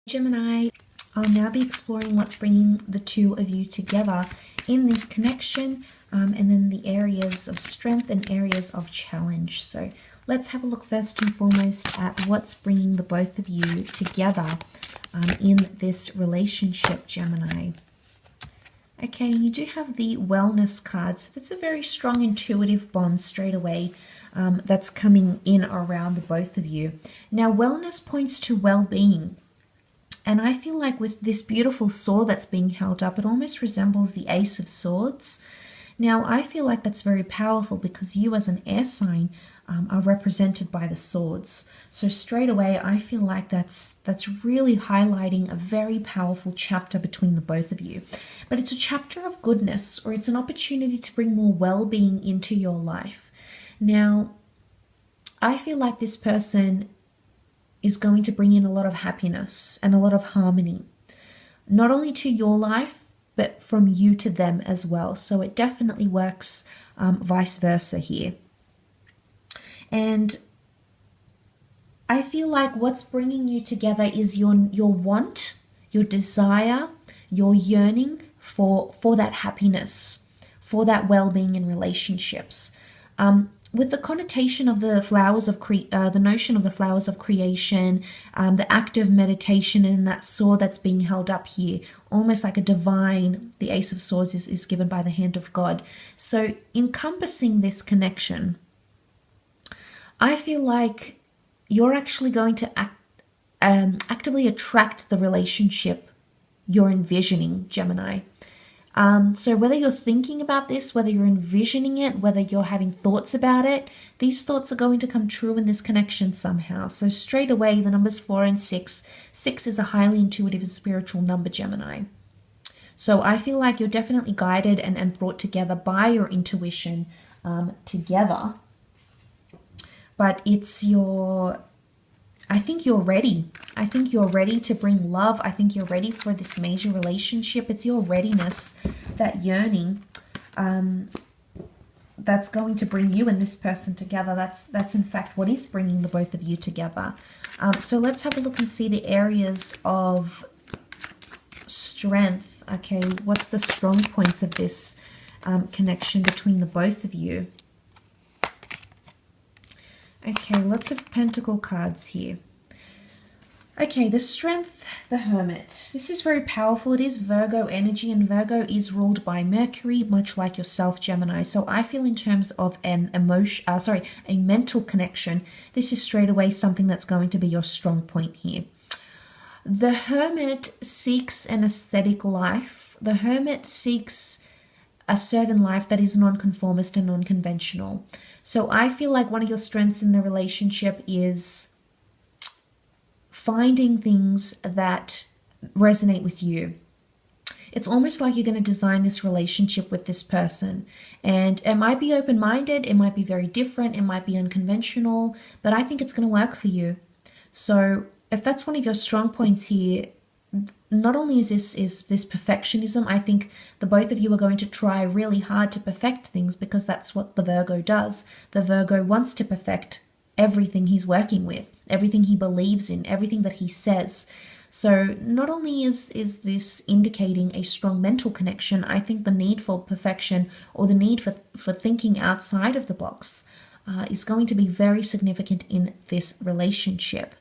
Gemini, I'll now be exploring what's bringing the two of you together in this connection, and then the areas of strength and areas of challenge. So let's have a look first and foremost at what's bringing the both of you together in this relationship, Gemini. Okay, you do have the wellness card, so that's a very strong intuitive bond straight away that's coming in around the both of you. Now, wellness points to well-being. And I feel like with this beautiful sword that's being held up, it almost resembles the Ace of Swords. Now, I feel like that's very powerful because you as an air sign are represented by the swords. So straight away, I feel like that's really highlighting a very powerful chapter between the both of you. But it's a chapter of goodness, or it's an opportunity to bring more well-being into your life. Now, I feel like this person is going to bring in a lot of happiness and a lot of harmony, not only to your life, but from you to them as well. So it definitely works vice versa here. And I feel like what's bringing you together is your want, your desire, your yearning for that happiness, for that well-being in relationships. With the connotation of the flowers of the notion of the flowers of creation, the act of meditation, and that sword that's being held up here, almost like a divine, the Ace of Swords is given by the hand of God. So encompassing this connection, I feel like you're actually going to actively attract the relationship you're envisioning, Gemini. So whether you're thinking about this, whether you're envisioning it, whether you're having thoughts about it, these thoughts are going to come true in this connection somehow. So straight away, the numbers 4 and 6. 6 is a highly intuitive and spiritual number, Gemini. So I feel like you're definitely guided and brought together by your intuition together. But it's I think you're ready. I think you're ready to bring love. I think you're ready for this major relationship. It's your readiness, that yearning, that's going to bring you and this person together. That's in fact what is bringing the both of you together. So let's have a look and see the areas of strength. Okay, what's the strong points of this connection between the both of you? Okay, lots of pentacle cards here. Okay, the strength, the Hermit. This is very powerful. It is Virgo energy, and Virgo is ruled by Mercury, much like yourself, Gemini. So I feel in terms of a mental connection, this is straight away something that's going to be your strong point here. The Hermit seeks an aesthetic life. The Hermit seeks a certain life that is nonconformist and non-conventional. So I feel like one of your strengths in the relationship is finding things that resonate with you. It's almost like you're going to design this relationship with this person. And it might be open-minded, it might be very different, it might be unconventional, but I think it's going to work for you. So if that's one of your strong points here, not only is this perfectionism, I think the both of you are going to try really hard to perfect things, because that's what the Virgo does. The Virgo wants to perfect everything he's working with, everything he believes in, everything that he says. So not only is this indicating a strong mental connection, I think the need for perfection, or the need for thinking outside of the box is going to be very significant in this relationship.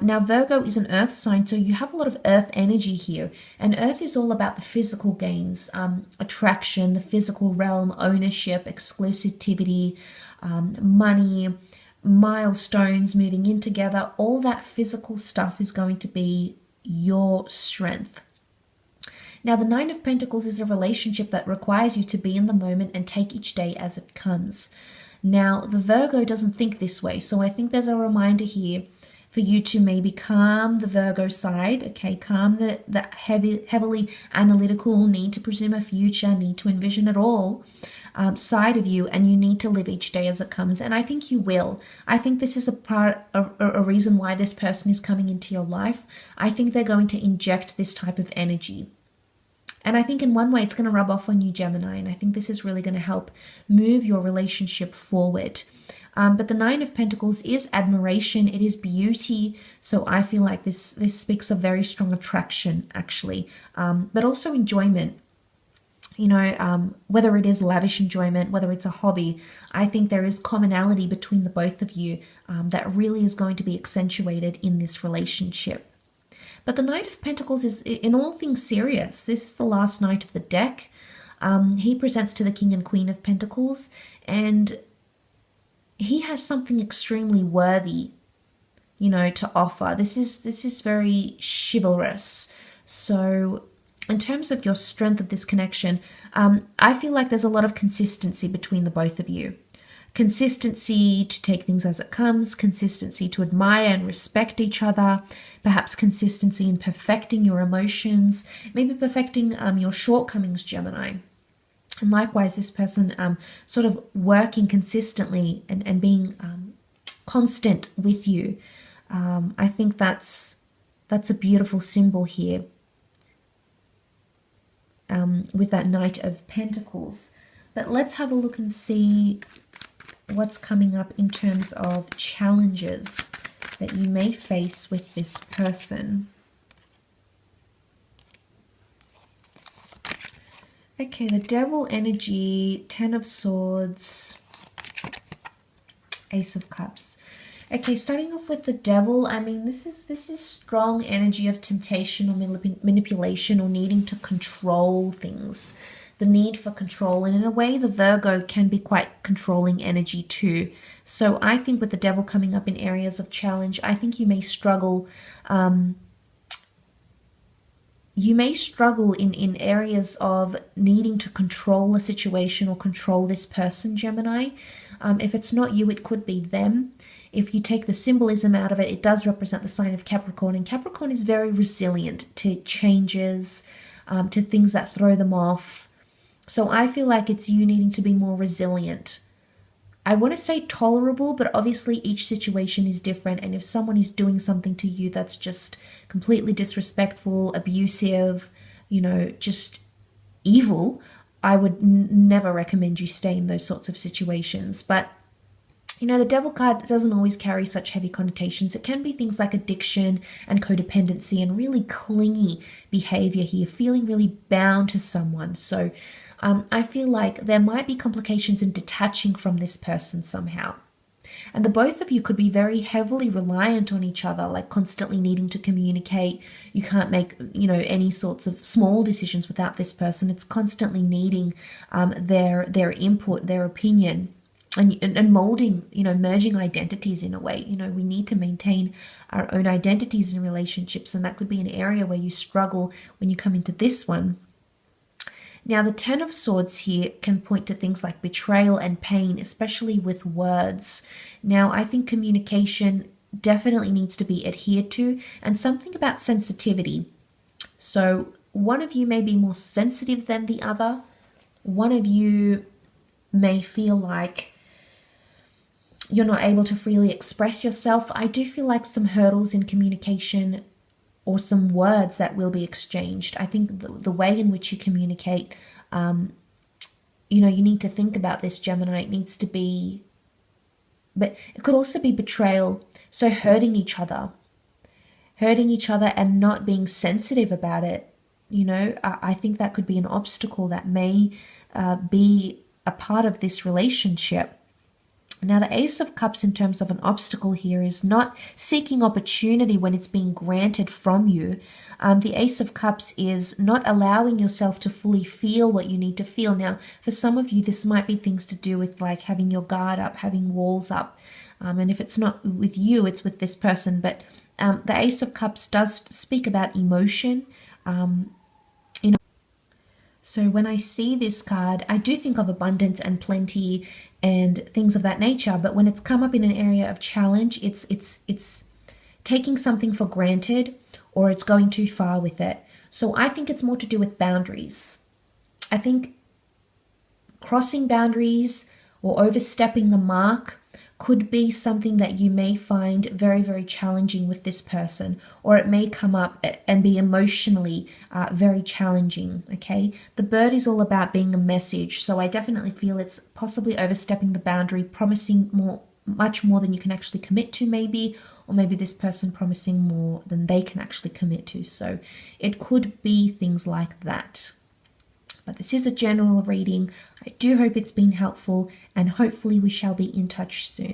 Now, Virgo is an earth sign, so you have a lot of earth energy here. And earth is all about the physical gains, attraction, the physical realm, ownership, exclusivity, money, milestones, moving in together. All that physical stuff is going to be your strength. Now, the Nine of Pentacles is a relationship that requires you to be in the moment and take each day as it comes. Now, the Virgo doesn't think this way, so I think there's a reminder here for you to maybe calm the Virgo side, okay? Calm the heavily analytical, need to presume a future, need to envision it all side of you, and you need to live each day as it comes. And I think you will. I think this is a reason why this person is coming into your life. I think they're going to inject this type of energy. And I think in one way it's going to rub off on you, Gemini, and I think this is really going to help move your relationship forward. But the Nine of Pentacles is admiration, it is beauty. So I feel like this speaks of very strong attraction, actually, but also enjoyment. You know, whether it is lavish enjoyment, whether it's a hobby, I think there is commonality between the both of you that really is going to be accentuated in this relationship. But the Knight of Pentacles is, in all things serious, this is the last knight of the deck. He presents to the King and Queen of Pentacles, and he has something extremely worthy, you know, to offer. This is very chivalrous. So in terms of your strength of this connection, I feel like there's a lot of consistency between the both of you. Consistency to take things as it comes, consistency to admire and respect each other, perhaps consistency in perfecting your emotions, maybe perfecting your shortcomings, Gemini. And likewise, this person sort of working consistently and being constant with you. I think that's a beautiful symbol here. With that Knight of Pentacles. But let's have a look and see what's coming up in terms of challenges that you may face with this person. Okay, the Devil energy, Ten of Swords, Ace of Cups. Okay, starting off with the Devil, I mean, this is strong energy of temptation or manipulation or needing to control things. The need for control. And in a way, the Virgo can be quite controlling energy too. So I think with the Devil coming up in areas of challenge, I think you may struggle. You may struggle in areas of needing to control a situation or control this person, Gemini. If it's not you, it could be them. If you take the symbolism out of it, it does represent the sign of Capricorn. And Capricorn is very resilient to changes, to things that throw them off. So I feel like it's you needing to be more resilient. I want to say tolerable, but obviously each situation is different. And if someone is doing something to you that's just completely disrespectful, abusive, you know, just evil, I would never recommend you stay in those sorts of situations. But you know, the Devil card doesn't always carry such heavy connotations. It can be things like addiction and codependency and really clingy behavior here, feeling really bound to someone. So I feel like there might be complications in detaching from this person somehow. And the both of you could be very heavily reliant on each other, like constantly needing to communicate. You can't make, you know, any sorts of small decisions without this person. It's constantly needing their input, their opinion. And molding, you know, merging identities in a way. You know, we need to maintain our own identities in relationships, and that could be an area where you struggle when you come into this one. Now, the Ten of Swords here can point to things like betrayal and pain, especially with words. Now, I think communication definitely needs to be adhered to, and something about sensitivity. So one of you may be more sensitive than the other. One of you may feel like you're not able to freely express yourself. I do feel like some hurdles in communication or some words that will be exchanged. I think the way in which you communicate, you know, you need to think about this, Gemini. It needs to be, but it could also be betrayal. So hurting each other and not being sensitive about it. You know, I think that could be an obstacle that may be a part of this relationship. Now, the Ace of Cups in terms of an obstacle here is not seeking opportunity when it's being granted from you. The Ace of Cups is not allowing yourself to fully feel what you need to feel. Now, for some of you, this might be things to do with like having your guard up, having walls up. And if it's not with you, it's with this person. But the Ace of Cups does speak about emotion. You know, so when I see this card, I do think of abundance and plenty and things of that nature. But when it's come up in an area of challenge, it's taking something for granted, or it's going too far with it. So I think it's more to do with boundaries. I think crossing boundaries or overstepping the mark could be something that you may find very, very challenging with this person, or it may come up and be emotionally very challenging, okay? The bird is all about being a message, so I definitely feel it's possibly overstepping the boundary, promising more much more than you can actually commit to, maybe, or maybe this person promising more than they can actually commit to. So it could be things like that. But this is a general reading. I do hope it's been helpful, and hopefully we shall be in touch soon.